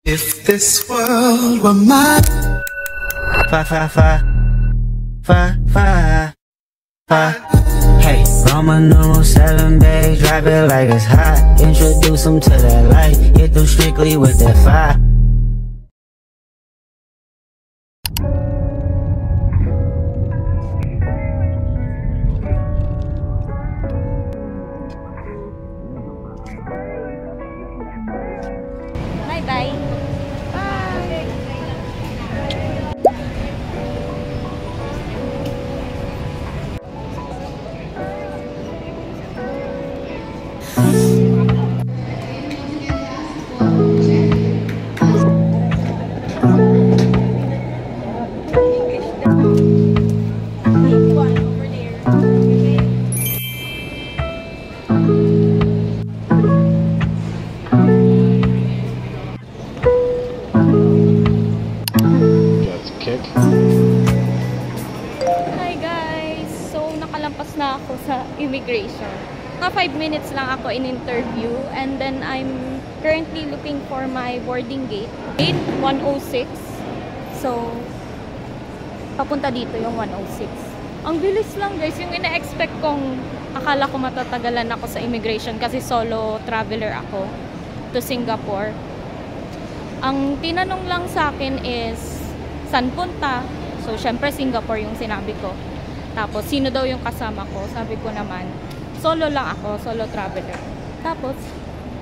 If this world were mine. Fa fa fa fa fa fa. Hey, Roman numeral 7, baby, drop it like it's hot. Introduce them to that light. Hit them strictly with that fire. Bye-bye. Hi guys! So, nakalampas na ako sa immigration. Mga 5 minutes lang ako in interview and then I'm currently looking for my boarding gate. Gate 106. So, papunta dito yung 106. Ang bilis lang guys. Yung ina-expect kong akala ko matatagalan ako sa immigration kasi solo traveler ako to Singapore. Ang tinanong lang sa akin is saan punta? So, syempre Singapore yung sinabi ko. Tapos, sino daw yung kasama ko? Sabi ko naman, solo lang ako, solo traveler. Tapos,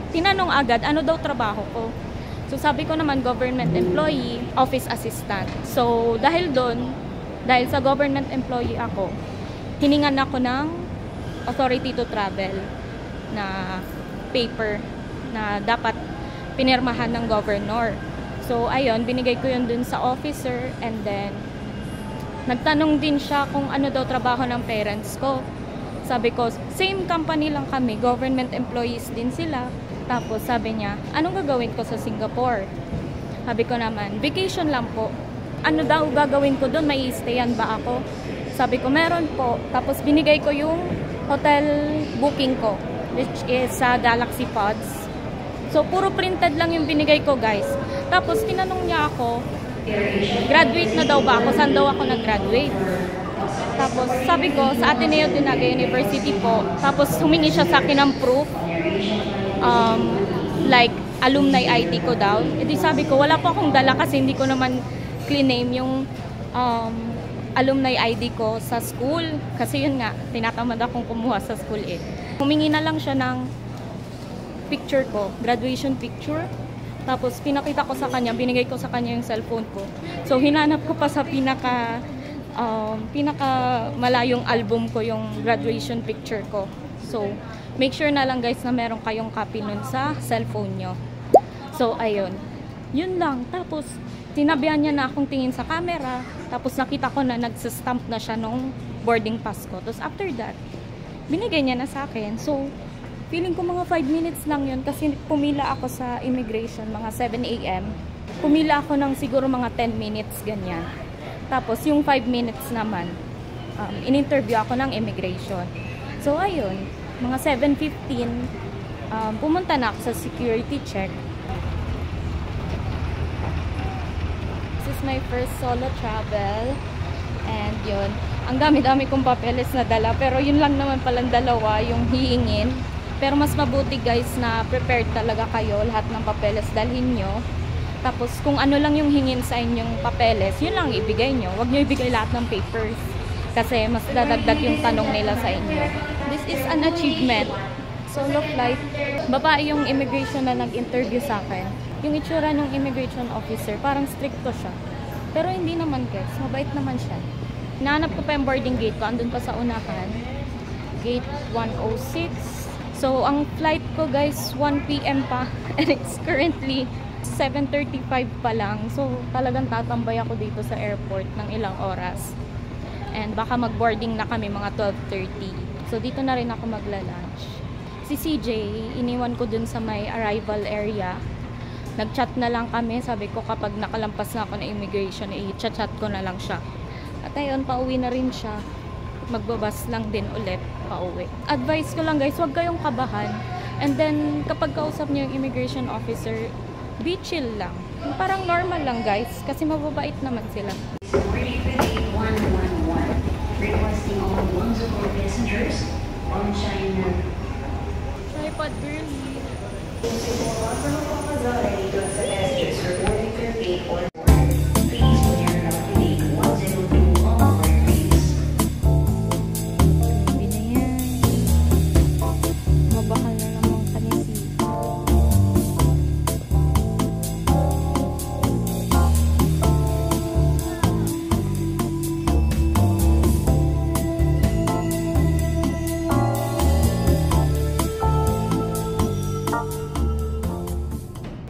tinanong agad, ano daw trabaho ko? So, sabi ko naman, government employee, office assistant. So, dahil sa government employee ako, hiningan ako ng authority to travel na paper na dapat pinirmahan ng governor. So, ayun, binigay ko yun dun sa officer and then nagtanong din siya kung ano daw trabaho ng parents ko. Sabi ko, same company lang kami, government employees din sila. Tapos sabi niya, anong gagawin ko sa Singapore? Sabi ko naman, vacation lang po. Ano daw gagawin ko doon? May stayan ba ako? Sabi ko, meron po. Tapos binigay ko yung hotel booking ko, which is sa Galaxy Pods. So, puro printed lang yung binigay ko, guys. Tapos, tinanong niya ako, graduate na daw ba ako? Saan daw ako nag-graduate? Tapos, sabi ko, sa Ateneo de Naga University po. Tapos, humingi siya sa akin ng proof. Like, alumni ID ko daw. E di sabi ko, wala po akong dala kasi hindi ko naman claim yung alumni ID ko sa school. Kasi yun nga, tinatamad akong kumuha sa school eh. Humingi na lang siya ng picture ko, graduation picture. Tapos pinakita ko sa kanya, binigay ko sa kanya yung cellphone ko. So hinanap ko pa sa pinaka malayong album ko yung graduation picture ko. So make sure na lang guys na meron kayong copy nun sa cellphone nyo. So ayun, yun lang. Tapos tinabihan niya na akong tingin sa camera. Tapos nakita ko na nagsastamp na siya nung boarding pass ko. Tapos after that, binigay niya na sa akin. So feeling ko mga 5 minutes lang yun kasi pumila ako sa immigration mga 7 AM. Pumila ako ng siguro mga 10 minutes ganyan. Tapos yung 5 minutes naman, in-interview ako ng immigration. So ayun, mga 7:15, pumunta na ako sa security check. This is my first solo travel. And yun, ang dami-dami kong papeles na dala. Pero yun lang naman palang dalawa yung hiingin. Pero mas mabuti guys na prepared talaga kayo, lahat ng papeles dalhin nyo. Tapos kung ano lang yung hingin sa inyong papeles, yun lang ibigay nyo. Huwag nyo ibigay lahat ng papers kasi mas dadagdag yung tanong nila sa inyo. This is an achievement. Solo flight. Babae yung immigration na nag-interview sa akin. Yung itsura ng immigration officer, parang stricto siya. Pero hindi naman guys, mabait naman siya. Hinahanap ko pa yung boarding gate ko, andun pa sa unahan. Gate 106. So, ang flight ko guys, 1 PM pa. And it's currently 7:35 pa lang. So, talagang tatambay ako dito sa airport ng ilang oras. And baka mag-boarding na kami mga 12:30. So, dito na rin ako magla-lunch. Si CJ, iniwan ko dun sa may arrival area. Nag-chat na lang kami. Sabi ko kapag nakalampas na ako na immigration, i-chat ko na lang siya. At ayun, pauwi na rin siya. Magbabas lang din ulit pauwi. Advice ko lang guys, huwag kayong kabahan. And then, kapag kausap niyo yung immigration officer, be chill lang. Parang normal lang guys, kasi mababait naman sila. Requesting all Guangzhou passengers on China. Tripod girly. Grabe na yan. Mabakal na naman kami dito.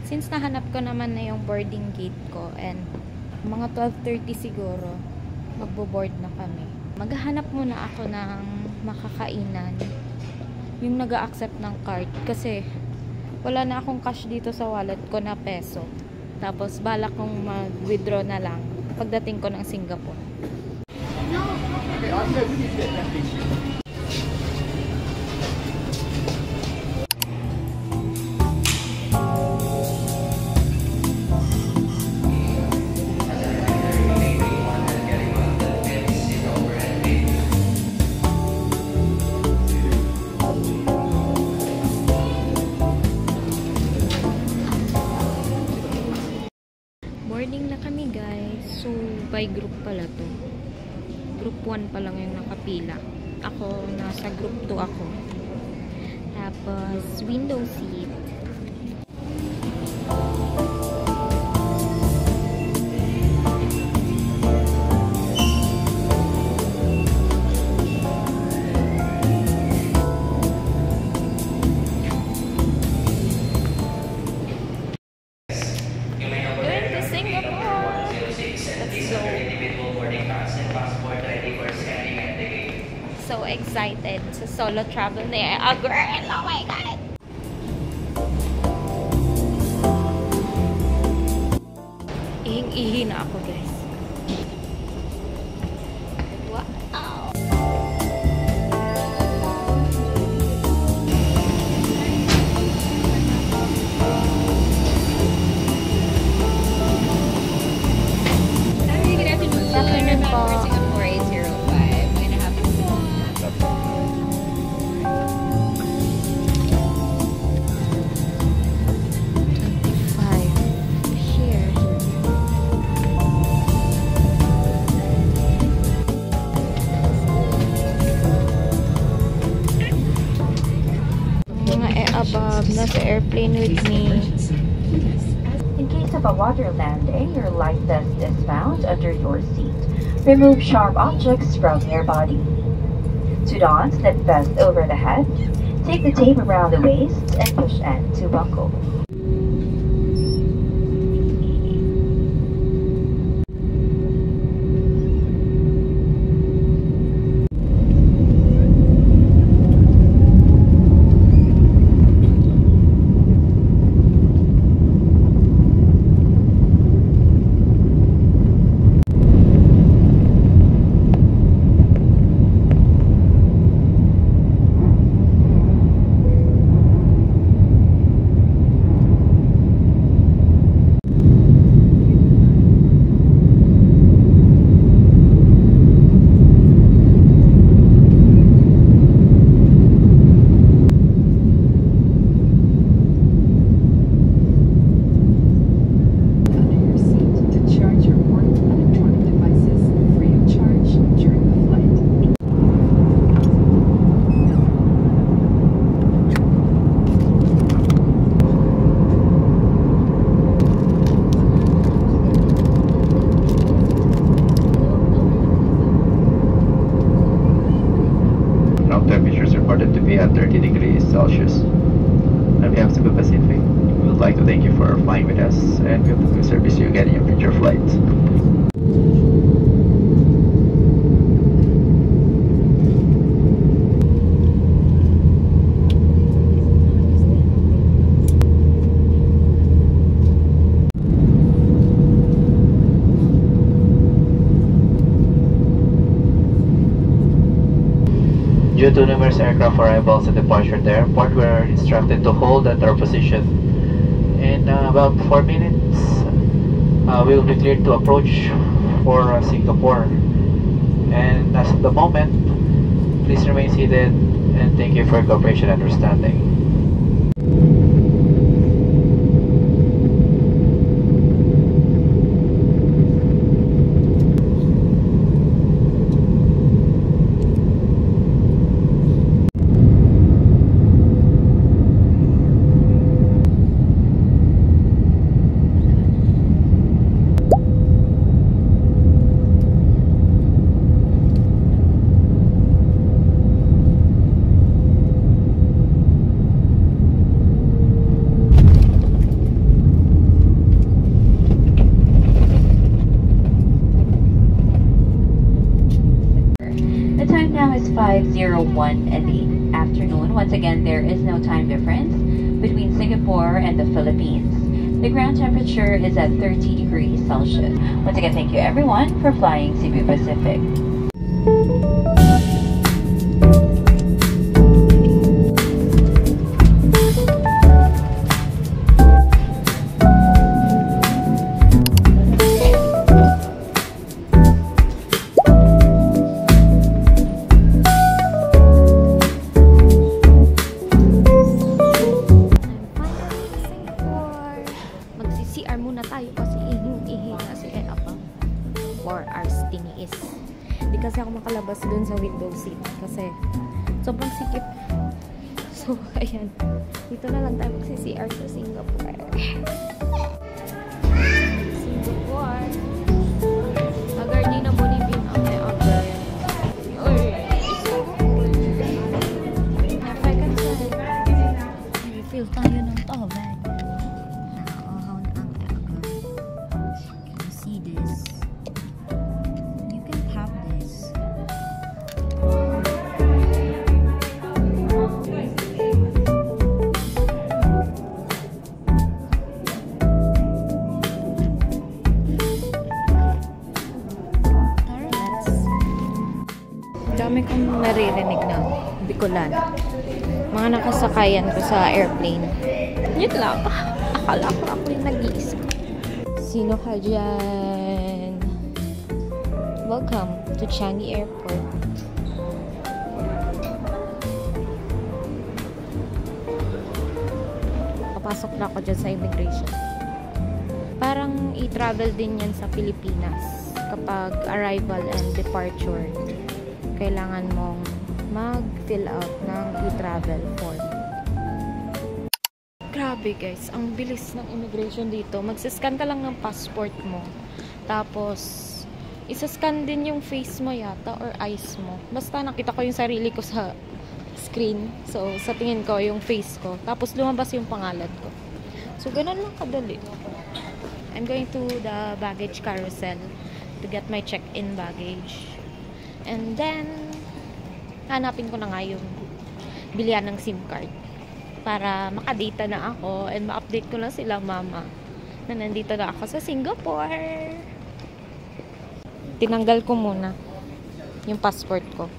Since nahanap ko naman na yung boarding gate ko and mga 12:30 siguro magbo-board na kami. Maghahanap muna ako ng makakainan. Yung nag-a-accept ng card kasi wala na akong cash dito sa wallet ko na peso. Tapos balak kong mag-withdraw na lang pagdating ko ng Singapore. Boarding na kami guys. So, by group pala to. Group 1 pa lang yung nakapila. Ako, nasa group 2 ako. Tapos, window seat. So excited sa solo travel ni girl! Oh my God! Ihing-ihi na ako guys. Wow! Afternoon po. Above, nasa airplane with me. In case of a water landing, your life vest is found under your seat. Remove sharp objects from your body. To don, slip vest over the head. Take the tape around the waist and push end to buckle. Reported to be at 30 degrees Celsius. On behalf of Cebu Pacific, we would like to thank you for flying with us, and we hope to service you again in your future flights. Due to numerous aircraft arrivals and departure at the airport, we are instructed to hold at our position. In about 4 minutes, we'll be cleared to approach for Singapore. And as of the moment, please remain seated and thank you for your cooperation and understanding. The time now is 5:01 in the afternoon. Once again, there is no time difference between Singapore and the Philippines. The ground temperature is at 30 degrees Celsius. Once again, thank you everyone for flying Cebu Pacific. Mag-CR muna tayo kasi ihing na si Apa. 4 hours tiniis. Hindi kasi ako makalabas dun sa window seat kasi sobrang sikip. So, ayan. Dito na lang tayo mag-CR sa Singapore. Singapore. Agar di na mo nibin ang may agar. Refill tayo ng tubig. Dami kong naririnig na Bicolan. Mga nakasakayan ko sa airplane. Yun lang. Akala ko ako yung nag-iisa. Sino ka dyan? Welcome to Changi Airport. Papasok na ako dyan sa immigration. Parang i-travel din yan sa Pilipinas. Kapag arrival and departure, kailangan mong mag-fill out ng e-travel form. Grabe guys, ang bilis ng immigration dito. Magsascan ka lang ng passport mo. Tapos, isascan din yung face mo yata or eyes mo. Basta nakita ko yung sarili ko sa screen. So, sa tingin ko yung face ko. Tapos, lumabas yung pangalan ko. So, ganun lang kadali. I'm going to the baggage carousel to get my check-in baggage. And then, hanapin ko na nga yung bilihan ng SIM card para makadata na ako and ma-update ko lang sila mama na nandito na ako sa Singapore. Tinanggal ko muna yung passport ko.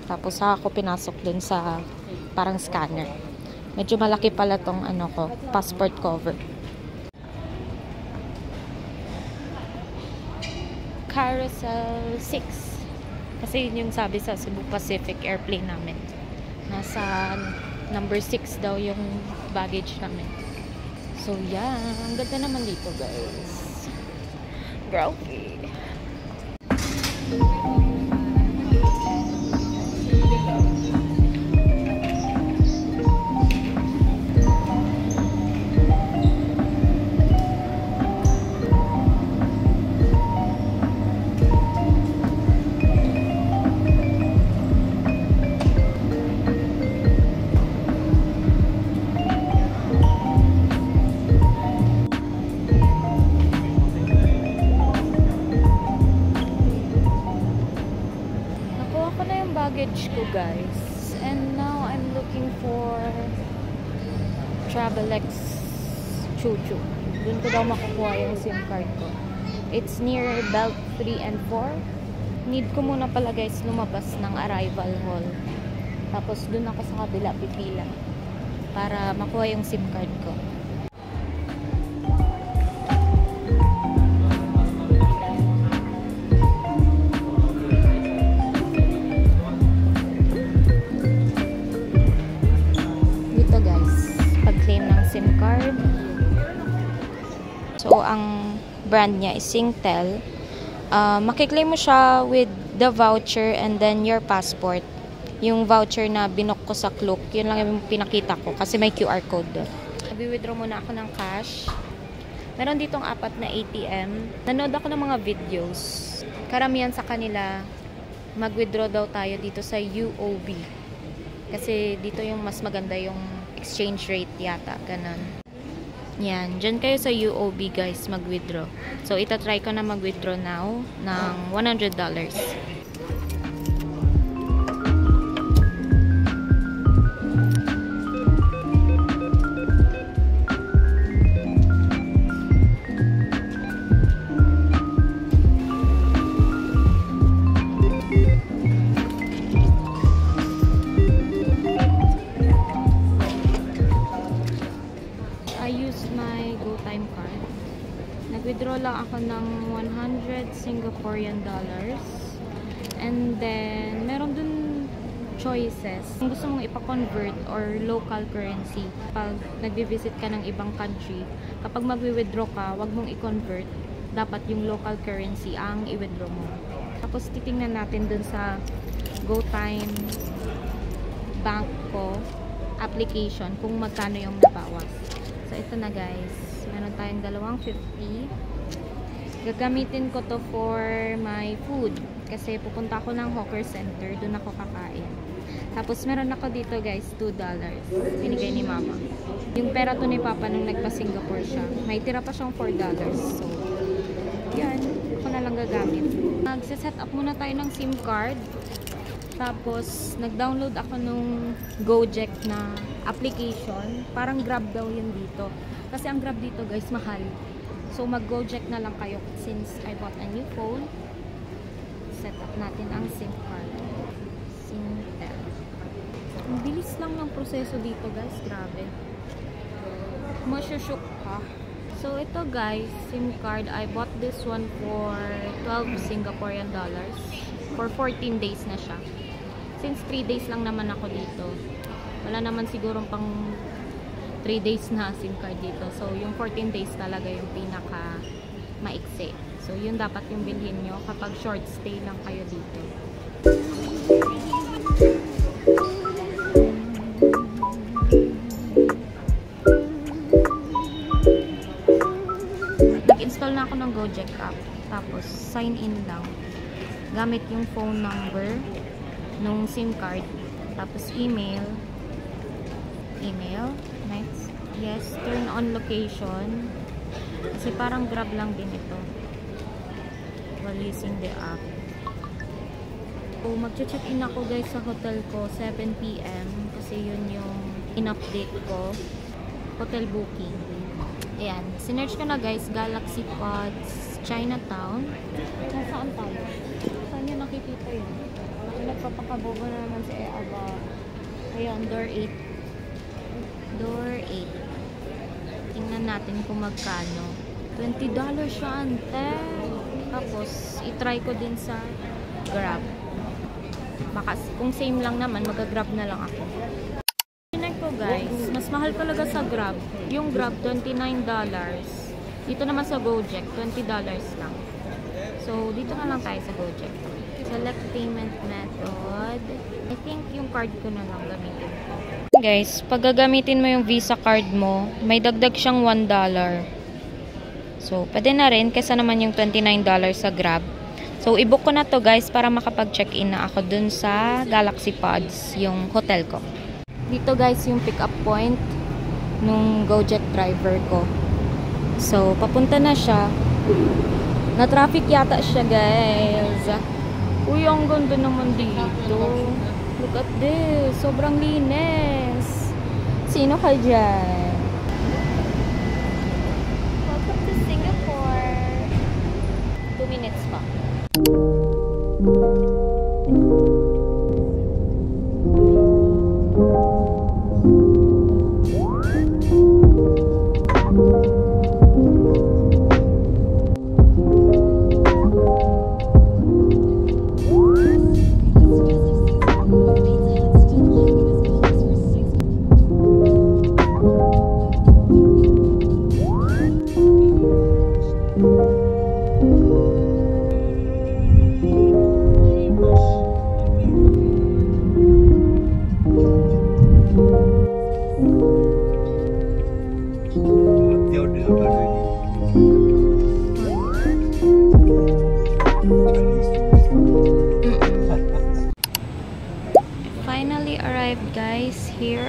Tapos ako pinasok dun sa parang scanner. Medyo malaki pala tong ano ko, passport cover. Carousel 6. Kasi yun yung sabi sa Cebu Pacific airplane namin. Nasa number 6 daw yung baggage namin. So, yeah. Ang ganda naman dito, guys. Grabe. Baggage ko guys, and now I'm looking for Travelex Chuchu. Doon ko daw makukuha yung SIM card ko. It's near belt 3 and 4. Need ko muna pala guys lumabas ng arrival hall, tapos doon ako sa kabila pipila para makuha yung SIM card ko. So, ang brand niya is Singtel. Makiklaim mo siya with the voucher and then your passport. Yung voucher na binok ko sa Klook, yun lang yung pinakita ko kasi may QR code doon. Nag-withdraw muna ako ng cash. Meron ditong 4 na ATM. Nanood ako ng mga videos. Karamihan sa kanila, mag-withdraw daw tayo dito sa UOB. Kasi dito yung mas maganda yung exchange rate yata, ganun. Yan, dyan kayo sa UOB guys mag-withdraw. So, itatry ko na mag-withdraw now ng $100. Nag-withdraw lang ako ng 100 Singaporean dollars. And then, meron dun choices. Kung gusto mong ipa-convert or local currency, pag nag-visit ka ng ibang country, kapag mag-withdraw ka, wag mong i-convert. Dapat yung local currency ang i-withdraw mo. Tapos, titingnan natin dun sa GoTime bank ko application kung magkano yung nabawas. So, ito na guys. Meron tayong 250. Gagamitin ko to for my food. Kasi pupunta ako ng hawker center. Doon ako kakain. Tapos meron ako dito guys, $2. Binigay ni mama. Yung pera to ni papa nung nagpa-Singapore siya. May tira pa siyang $4. So, yan. Ako na lang gagamit. Nagsiset up muna tayo ng SIM card. Tapos, nag-download ako nung Gojek na application. Parang Grab daw yun dito. Kasi ang Grab dito guys, mahal. So, mag-Gojek na lang kayo since I bought a new phone. Set up natin ang SIM card. Singtel. Ang bilis lang ng proseso dito guys. Grabe. Masyushook ka. So, ito guys, SIM card. I bought this one for 12 Singaporean dollars. For 14 days na siya. Since 3 days lang naman ako dito. Wala naman sigurong pang 3 days na SIM card dito. So, yung 14 days talaga yung pinaka maiksi. So, yun dapat yung bilhin nyo kapag short stay lang kayo dito. Nag-install na ako ng Gojek app. Tapos, sign in lang. Gamit yung phone number nung SIM card. Tapos, email. Next. Yes, turn on location. Kasi parang Grab lang din ito. While using the app. So, mag-check-in ako guys sa hotel ko 7 PM. Kasi yun yung in-update ko. Hotel booking. Ayan. Sinerch ko na guys. Galaxy Pods, Chinatown. Nasaan tayo? Saan nyo nakikita yun? Nagpapakabobo na naman si Aba. Ayan, door 8. Door 8. Tingnan natin kung magkano. $20 siya, ante. Tapos, itry ko din sa Grab. Baka, kung same lang naman, mag-Grab na lang ako. Tinan ko guys, mas mahal talaga sa Grab. Yung Grab, $29. Dito naman sa Gojek, $20 lang. So, dito na lang tayo sa Gojek. Select payment method. I think yung card ko na lang gamitin ko. Guys, pag gagamitin mo yung Visa card mo, may dagdag siyang $1. So, pwede na rin kaysa naman yung $29 sa Grab. So, i-book ko na to guys para makapag-check-in na ako dun sa Galaxy Pods, yung hotel ko. Dito guys yung pick-up point nung Gojek driver ko. So, papunta na siya. Na-traffic yata siya guys. Uy, ang ganda naman dito. Look at this. Sobrang linis. Sino ka dyan? Welcome to Singapore. 2 minutes pa.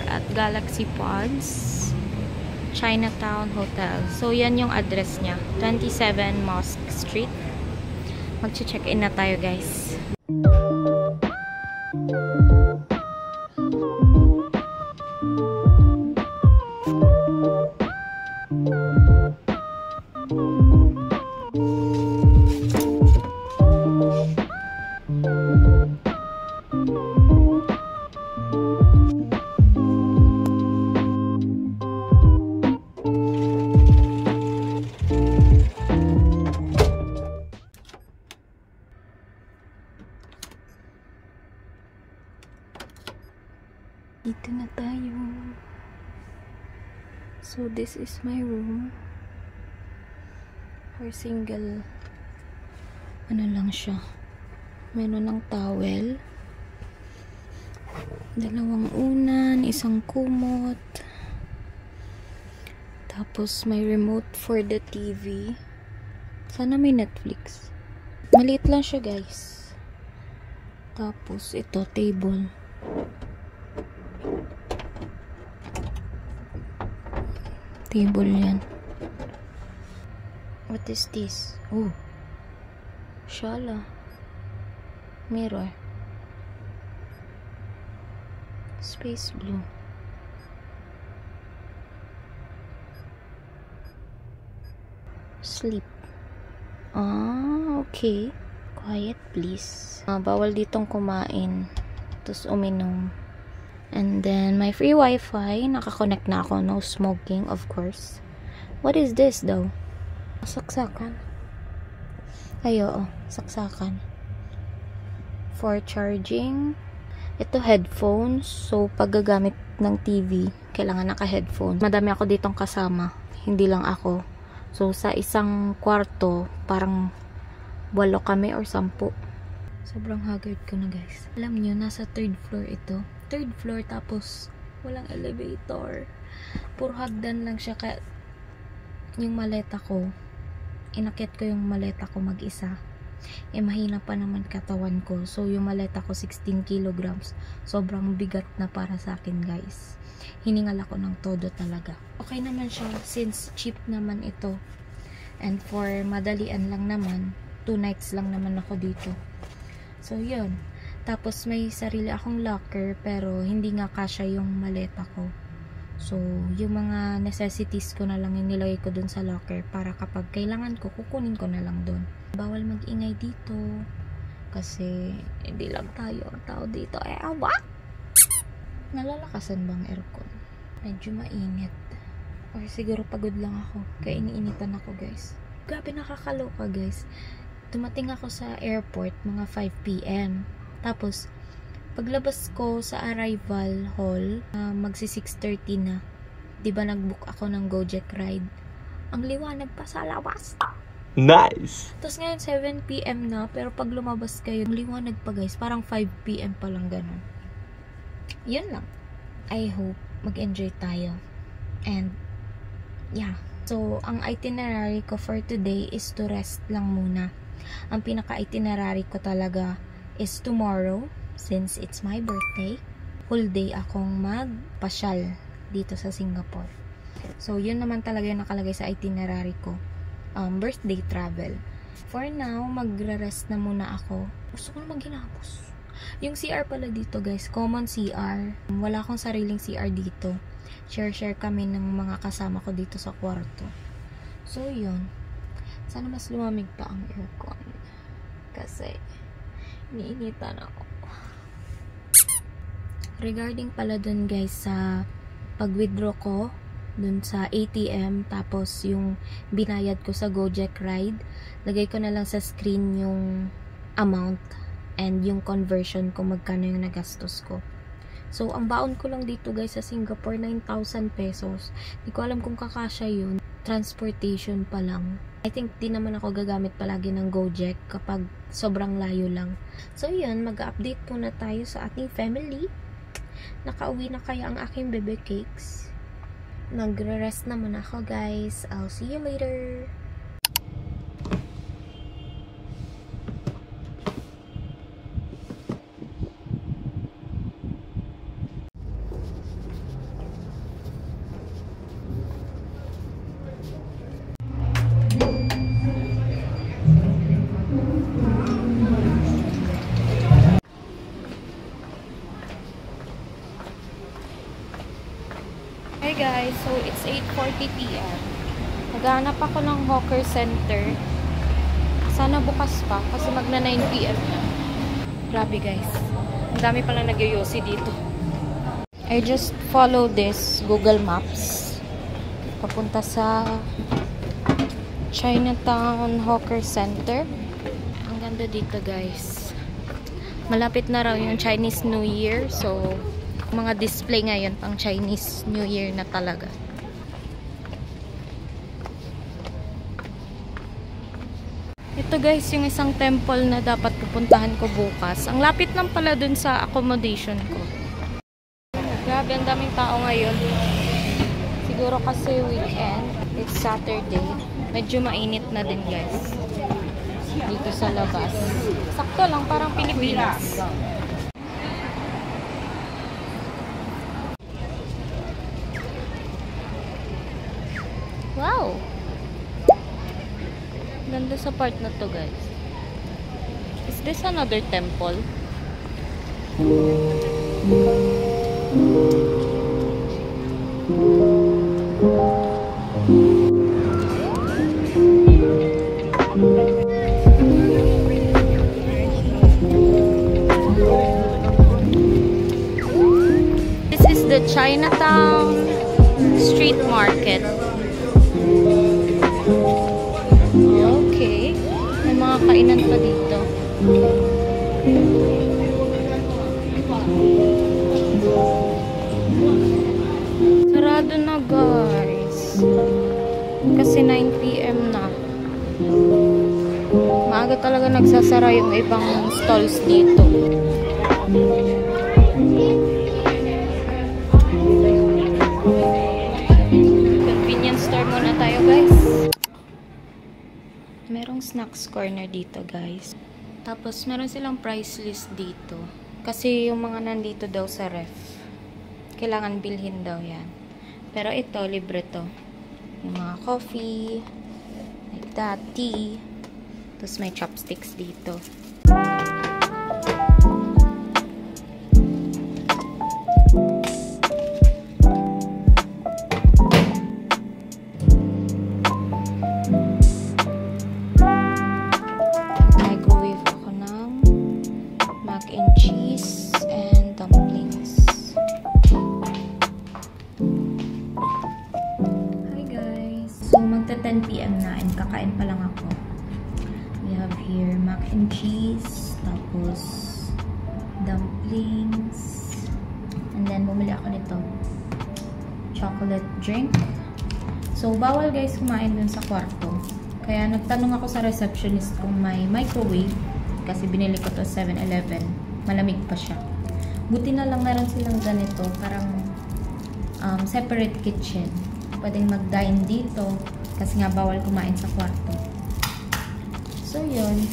at Galaxy Pods Chinatown Hotel. So, yan yung address niya. 27 Mosque Street. Mag-check-in na tayo, guys. Dito na tayo. So, this is my room. For single, ano lang siya. Meron ng towel. Dalawang unan, isang kumot. Tapos, may remote for the TV. Sana may Netflix. Maliit lang siya, guys. Tapos, ito, table. Table yan. What is this? Oh. Shala. Mirror. Space blue. Sleep. Ah, okay. Quiet, please. Bawal ditong kumain. Tapos uminom. And then, my free wifi. Nakakonect na ako. No smoking, of course. What is this, though? Saksakan. Ay, oo. Saksakan. For charging. Ito, headphones. So, pag gagamit ng TV, kailangan naka-headphones. Madami ako ditong kasama. Hindi lang ako. So, sa isang kwarto, parang 8 kami or 10. Sobrang haggard ko na, guys. Alam nyo, nasa 3rd floor ito. 3rd floor, tapos walang elevator. Puro hagdan lang siya. Kaya yung maleta ko, inakyat ko yung maleta ko mag-isa. Mahina pa naman katawan ko. So, yung maleta ko 16 kilograms. Sobrang bigat na para sa akin, guys. Hiningal ako ng todo talaga. Okay naman siya since cheap naman ito. And for madalian lang naman, 2 nights lang naman ako dito. So, yun. Tapos, may sarili akong locker, pero hindi nga kasya yung maleta ko. So, yung mga necessities ko na lang yung nilagay ko dun sa locker para kapag kailangan ko, kukunin ko na lang dun. Bawal mag-ingay dito. Kasi, hindi lang tayo ang tao dito. What? Nalalakasan bang aircon? Medyo mainit. Or siguro pagod lang ako. Kaya iniinitan ako, guys. Grabe, nakakaloka, guys. Dumating ako sa airport mga 5 PM. Tapos, paglabas ko sa arrival hall, magsi 6:30 na. Diba nag-book ako ng Gojek ride? Ang liwanag pa sa labas. Nice! Tapos ngayon 7 PM na, pero pag lumabas kayo, ang liwanag pa, guys. Parang 5 PM pa lang ganun. Yun lang. I hope mag-enjoy tayo. And, yeah. So, ang itinerary ko for today is to rest lang muna. Ang pinaka-itinerary ko talaga is tomorrow, since it's my birthday. Full day akong magpasyal dito sa Singapore. So, yun naman talaga yung nakalagay sa itinerary ko. Birthday travel. For now, magre-rest na muna ako. Gusto ko na maghinapos. Yung CR pala dito, guys, common CR. Wala akong sariling CR dito. Share kami ng mga kasama ko dito sa kwarto. So, yun. Sana mas lumamig pa ang aircon. Kasi, iniinitan ako. Regarding pala dun, guys, sa pag-withdraw ko dun sa ATM, tapos yung binayad ko sa Gojek ride, lagay ko na lang sa screen yung amount and yung conversion ko, magkano yung nagastos ko. So, ang baon ko lang dito, guys, sa Singapore, 9,000 pesos. Hindi ko alam kung kakasya yun. Transportation pa lang. I think di naman ako gagamit palagi ng Gojek kapag sobrang layo lang. So, yun, mag-update muna tayo sa ating family. Nakauwi na kaya ang aking bebe cakes. Nagre-rest naman ako, guys. I'll see you later. it's 8:40 p.m. Naghahanap ako ng hawker center. Sana bukas pa kasi magna 9 p.m. na. Grabe guys. Ang dami pala nagyoyosi dito. I just follow this Google Maps. Papunta sa Chinatown Hawker Center. Ang ganda dito guys. Malapit na raw yung Chinese New Year. So, mga display ngayon pang Chinese New Year na talaga. Ito guys, yung isang temple na dapat pupuntahan ko bukas. Ang lapit lang pala dun sa accommodation ko. Grabe, ang daming tao ngayon. Siguro kasi weekend. It's Saturday. Medyo mainit na din guys. Dito sa labas. Sakto lang, parang Pilipinas. Wow! Ganda sa part na to guys. Is this another temple? This is the Chinatown Street Market. Okay. May mga kainan pa dito. Sarado na guys. Kasi 9 p.m. na. Maaga talaga nagsasara yung ibang stalls dito. Convenience store muna tayo guys. Merong snacks corner dito guys. Tapos meron silang price list dito. Kasi yung mga nandito daw sa ref, kailangan bilhin daw yan. Pero ito, libre to. Yung mga coffee, like that, tea. Tapos may chopsticks dito. Microwave ako ng mac and cheese and dumplings. Hi guys! So magta 10 p.m. na and kakain pa lang ako. We have here mac and cheese, tapos dumplings, and then bumili ako nito chocolate drink. So bawal guys kumain dun sa kwarto, kaya nagtanong ako sa receptionist kung may microwave kasi binili ko to 7-Eleven, malamig pa siya. Buti na lang meron silang ganito, parang separate kitchen, pwedeng mag-dine dito kasi nga bawal kumain sa kwarto. So, yun.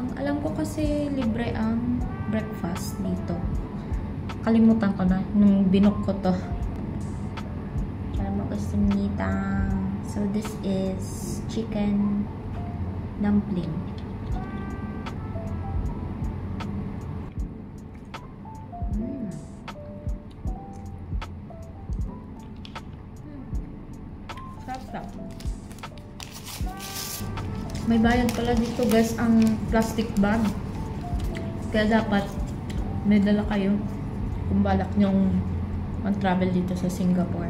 Ang alam ko kasi libre ang breakfast dito. Kalimutan ko na nung binook ko to. Para mo gusto nita. So, this is chicken dumpling. Sarap. May bayad pala dito guys ang plastic bag. Kaya dapat may dala kayo kung balak nyong mag-travel dito sa Singapore.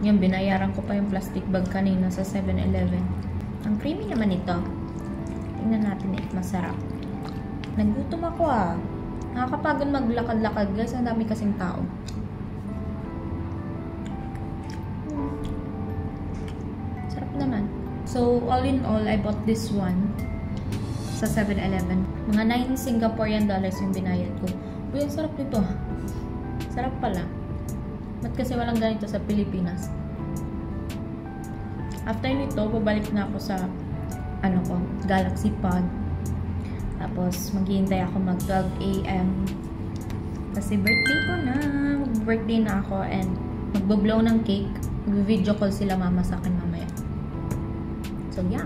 Yan, binayaran ko pa yung plastic bag kanina sa 7-Eleven. Ang creamy naman ito. Tingnan natin if masarap. Nagutom ako ah. Nakakapagod maglakad-lakad guys. Ang dami kasing tao. Sarap naman. So, all in all, I bought this one sa 7-Eleven. Mga 9 Singaporean dollars yung binayad ko. Uy, ang sarap nito. Sarap pala. Ba't kasi walang ganito sa Pilipinas? After nito, babalik na ako sa Galaxy Pod. Tapos, maghihintay ako mag-12 AM. Kasi birthday ko na. Mag-birthday na ako and magbo-blow ng cake. Mag-video call sila mama sa akin mamaya. So, yeah.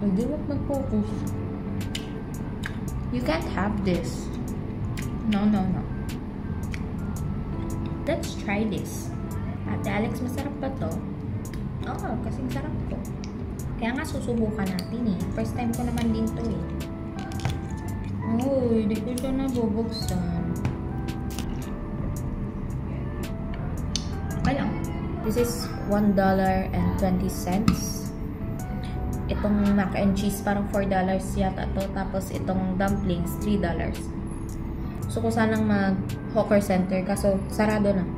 Hindi mo mag-focus. You can't have this. No, no, no. Let's try this. Ate Alex, masarap ba to? Oo, kasing sarap to. Kaya nga susubukan natin eh. First time ko naman din to eh. Oh, hindi ko siya nabubuksan. Okay lang. This is $1.20. Itong mac and cheese parang $4 yata to. Tapos itong dumplings $3. Gusto ko sanang mag-hawker center kaso sarado na.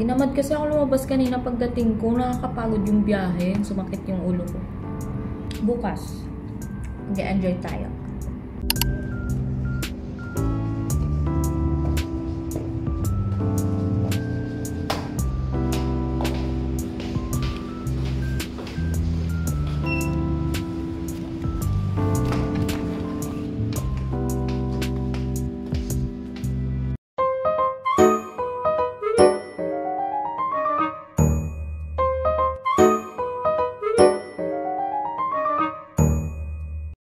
Tinamad kasi ako lumabas kanina pagdating ko. Nakakapagod yung biyahe. Sumakit yung ulo ko. Bukas, mag-enjoy tayo.